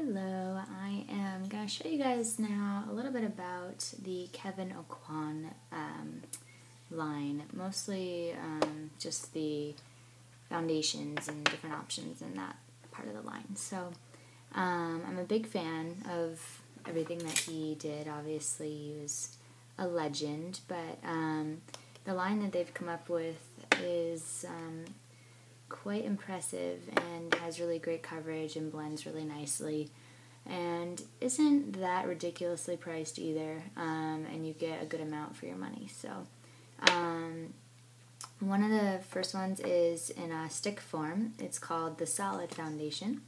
Hello, I am going to show you guys now a little bit about the Kevyn Aucoin line, mostly just the foundations and different options in that part of the line. So I'm a big fan of everything that he did. Obviously he was a legend, but the line that they've come up with is quite impressive and has really great coverage and blends really nicely and isn't that ridiculously priced either, and you get a good amount for your money. So one of the first ones is in a stick form. It's called the Solid Foundation,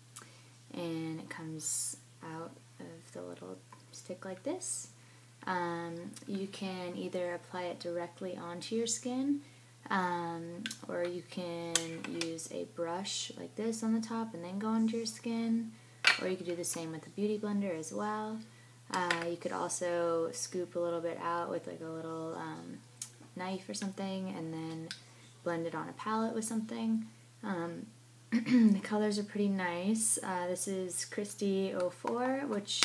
and it comes out of the little stick like this. You can either apply it directly onto your skin, or you can use a brush like this on the top and then go onto your skin, or you could do the same with the beauty blender as well. You could also scoop a little bit out with like a little knife or something and then blend it on a palette with something. The colors are pretty nice. This is Christy 04, which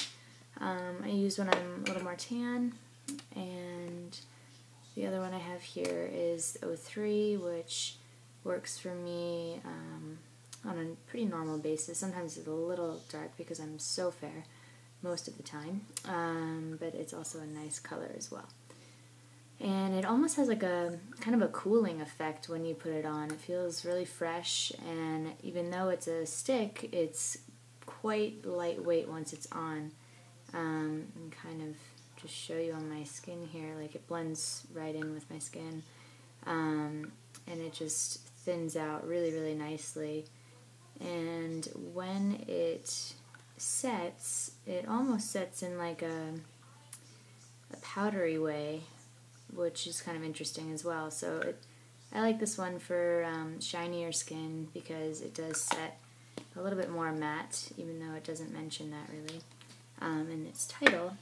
I use when I'm a little more tan, and the other one I have here is 03, which works for me on a pretty normal basis. Sometimes it's a little dark because I'm so fair most of the time, but it's also a nice color as well. And it almost has like a kind of a cooling effect when you put it on. It feels really fresh, and even though it's a stick, it's quite lightweight once it's on. And kind of just show you on my skin here, like it blends right in with my skin, and it just thins out really, really nicely. And when it sets, it almost sets in like a powdery way, which is kind of interesting as well. So I like this one for shinier skin because it does set a little bit more matte, even though it doesn't mention that really in its title.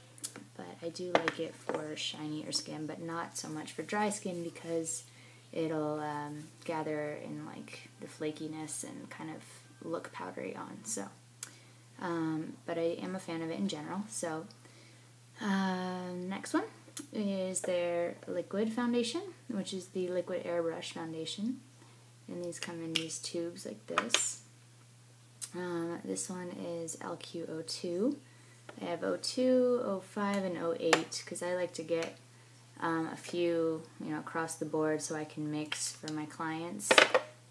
But I do like it for shinier skin, but not so much for dry skin because it'll gather in like the flakiness and kind of look powdery on. So, but I am a fan of it in general. So, next one is their liquid foundation, which is the liquid airbrush foundation, and these come in these tubes like this. This one is LQ02. I have 02, 05, and 08 because I like to get a few, across the board so I can mix for my clients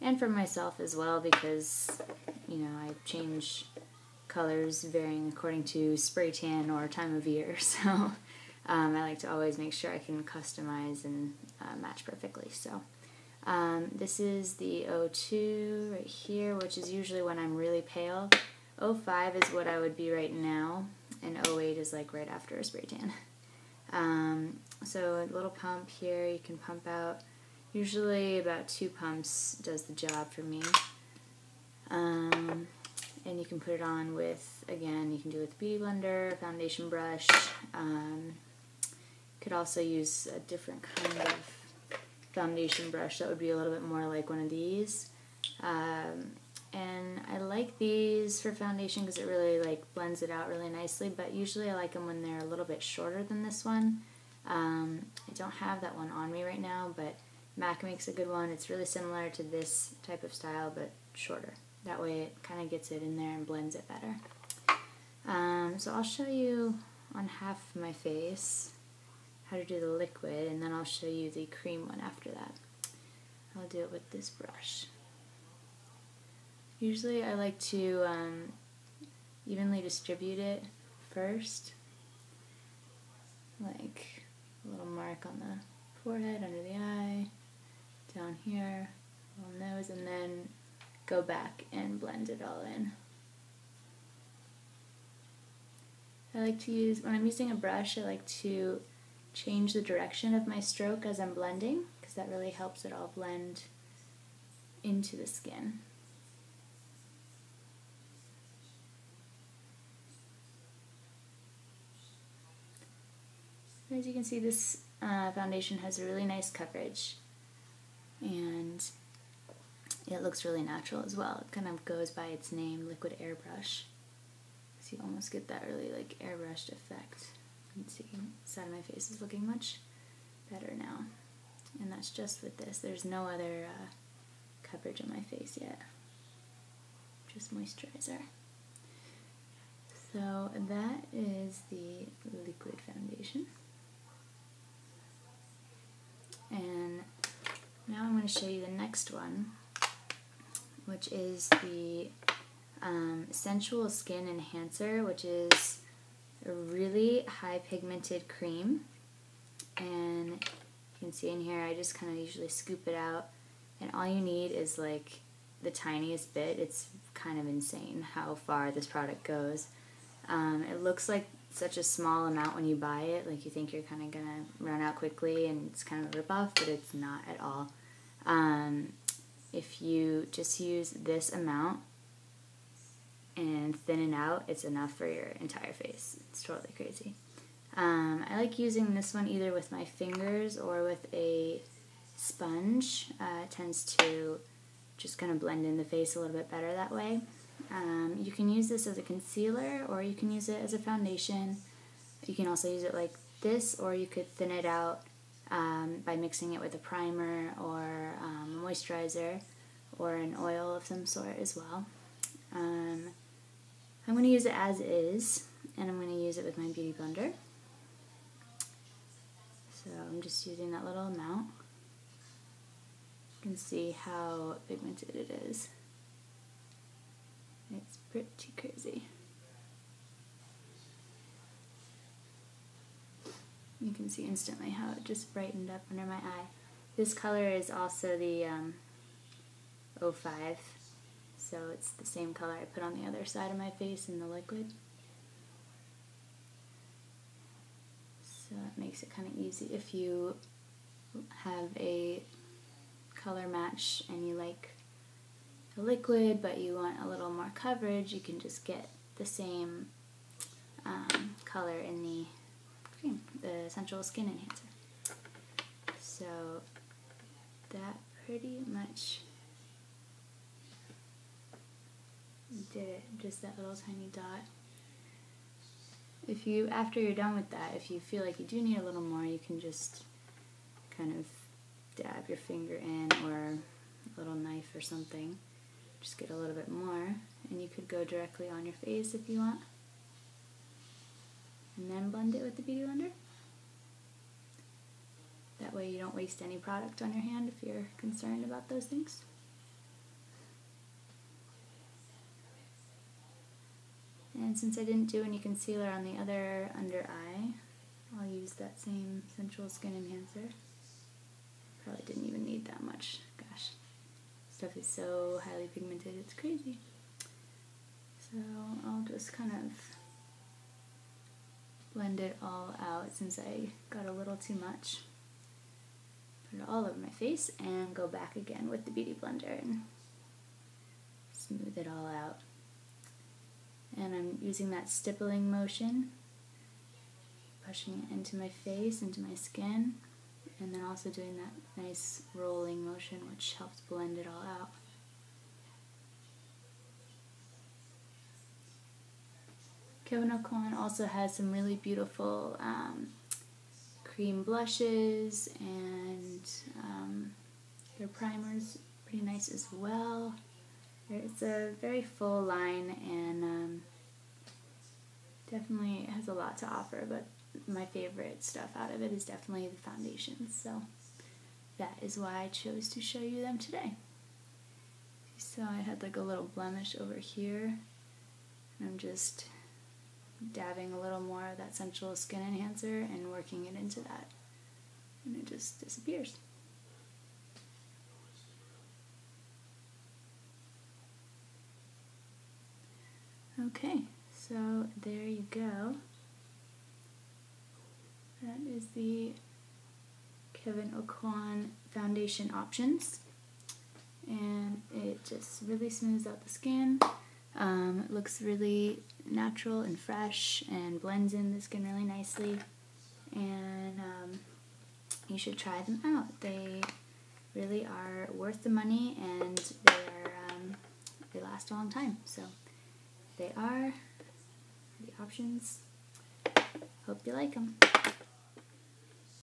and for myself as well, because, I change colors varying according to spray tan or time of year. So I like to always make sure I can customize and match perfectly. So this is the 02 right here, which is usually when I'm really pale. 05 is what I would be right now, and 08 is like right after a spray tan. So a little pump here, you can pump out, usually about 2 pumps does the job for me. And you can put it on with, again, you can do it with beauty blender, foundation brush. Could also use a different kind of foundation brush that would be a little bit more like one of these. And I like these for foundation because it really like blends it out really nicely, but usually I like them when they're a little bit shorter than this one. I don't have that one on me right now, but MAC makes a good one. It's really similar to this type of style, but shorter. That way it kind of gets it in there and blends it better. So I'll show you on half my face how to do the liquid, and then I'll show you the cream one after that. I'll do it with this brush. Usually I like to evenly distribute it first, like a little mark on the forehead, under the eye, down here, little nose, and then go back and blend it all in. I like to use, when I'm using a brush, I like to change the direction of my stroke as I'm blending, because that really helps it all blend into the skin. As you can see, this foundation has a really nice coverage, and it looks really natural as well. It kind of goes by its name, liquid airbrush. So you almost get that really like airbrushed effect. You can see the side of my face is looking much better now. And that's just with this. There's no other coverage on my face yet. Just moisturizer. So that is the liquid foundation. And now I'm going to show you the next one, which is the Sensual Skin Enhancer, which is a really high pigmented cream. And you can see in here, I just kind of usually scoop it out, and all you need is like the tiniest bit. It's kind of insane how far this product goes. It looks like such a small amount when you buy it, like you think you're kind of gonna run out quickly and it's kind of a rip-off, but it's not at all. If you just use this amount and thin it out, it's enough for your entire face. It's totally crazy. I like using this one either with my fingers or with a sponge. It tends to just kind of blend in the face a little bit better that way. You can use this as a concealer, or you can use it as a foundation. You can also use it like this, or you could thin it out by mixing it with a primer or a moisturizer or an oil of some sort as well. I'm going to use it as is, and I'm going to use it with my Beauty Blender. So I'm just using that little amount. You can see how pigmented it is. It's pretty crazy. You can see instantly how it just brightened up under my eye. This color is also the 05, so it's the same color I put on the other side of my face in the liquid. So that makes it kind of easy. If you have a color match and you like the liquid but you want a little more coverage, you can just get the same color in the cream, the Sensual Skin Enhancer. So that pretty much did it, just that little tiny dot. If you, after you're done with that, if you feel like you do need a little more, you can just kind of dab your finger in, or a little knife or something. Just get a little bit more, and you could go directly on your face if you want. And then blend it with the Beauty Blender. That way you don't waste any product on your hand if you're concerned about those things. And since I didn't do any concealer on the other under eye, I'll use that same Sensual Skin Enhancer. Probably didn't even need that much. Gosh, stuff is so highly pigmented, it's crazy. So I'll just kind of blend it all out since I got a little too much. Put it all over my face and go back again with the Beauty Blender and smooth it all out. And I'm using that stippling motion, pushing it into my face, into my skin, and then also doing that nice rolling motion which helps blend it all out. Kevyn Aucoin also has some really beautiful cream blushes, and their primer's pretty nice as well. It's a very full line, and definitely has a lot to offer, but my favorite stuff out of it is definitely the foundations, so that is why I chose to show you them today. So I had like a little blemish over here, and I'm just dabbing a little more of that Sensual Skin Enhancer and working it into that, and it just disappears. Okay, so there you go. That is the Kevyn Aucoin foundation options, and it just really smooths out the skin. It looks really natural and fresh and blends in the skin really nicely, and you should try them out. They really are worth the money, and they last a long time. So they are options. Hope you like them.